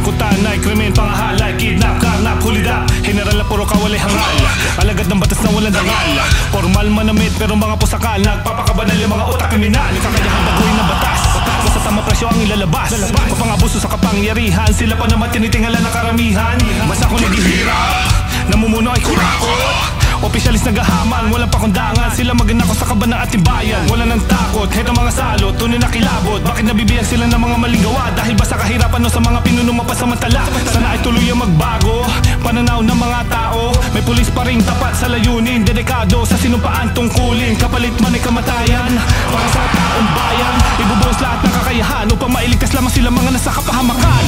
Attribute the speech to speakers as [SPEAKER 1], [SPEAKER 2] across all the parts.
[SPEAKER 1] Katakutan ay krimen, pangahalay, kidnap, karnap, hulidap. General na puro kawalay hangal, alagad ng batas na walang dangal. Formal manamit pero mga pusakal, nagpapakabanal yung mga utak kriminal. Kakayahan baguhin ng batas, basta tama presyo ang ilalabas. Kapangabuso sa kapangyarihan, sila pa naman tinitingala ng karamihan. Basta kung naghihirap, namumuno ay kurakot. Opisyalis nagahaman, walang pakundangan. Sila maganako sa kaban ng ating bayan. Wala nang takot, heto mga salot, tunay na kilabot. Bakit nabibiyag sila ng mga maling gawa? Dahil ba sa kahirapan o sa mga pinunong mapasamantala? Sana ay tuluyang magbago pananaw ng mga tao. May pulis pa rin tapat sa layunin, dedikado sa sinumpaan tungkulin. Kapalit man ay kamatayan para sa taong bayan. Ibubuhos lahat ng kakayahan upang mailigtas lamang sila mga nasa kapahamakan.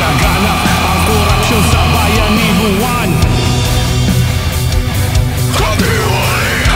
[SPEAKER 1] Laganap ang korupsyon sa bayanihan.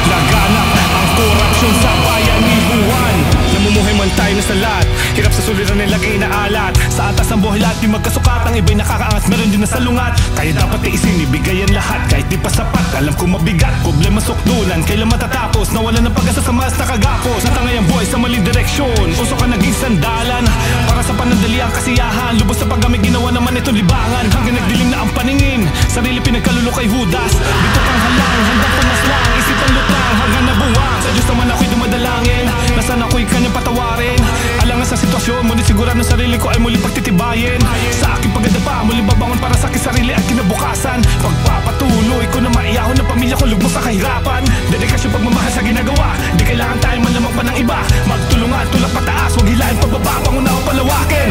[SPEAKER 1] Laganap ang korupsyon sa bayanihan. Namumuhay man tayo na sa lahat, hirap sa suliran ay lagay na alat. Sa atas ang buhay lahat di magkasukat, ang iba'y nakakaangat, meron din na salungat. Kaya dapat tiisin, ibigay ang lahat kahit di pa sapat. Alam ko mabigat, problema sukdulan, kailan matatapos? Nawala ng pag-asa sa mas nakagapos. Natangay ang buhay sa maling direksyon, uso ka naging sandalan para sa panandali ang kasiyahan. Lubos sa paggamit, ginawa naman itong libangan. Hanggang nagdilim na ang paningin, sarili pinagkalulo kay Judas. Dito kang halang, hanggang pamaslang, isipan lutang hanggang nabuwang. Sa Diyos naman ako'y dumadalangin, nasan ako'y kanyang patawarin. Alangan sa sitwasyon, ngunit sigurado ng sarili ko ay muli pagtitibayin. Sa aking pagdadapa, muli babangon para sa aking sarili at kinabukasan. Pagpapatuloy ko na maiyahon ng pamilya ko lugmos sa kahirapan. Dedikasyon, pagmamahal sa ginagawa, di kailangan tayo man lamang pa ng iba. Magtulungan, tulak pataas, huwag hilahin pagbaba, pangunawa palawakin.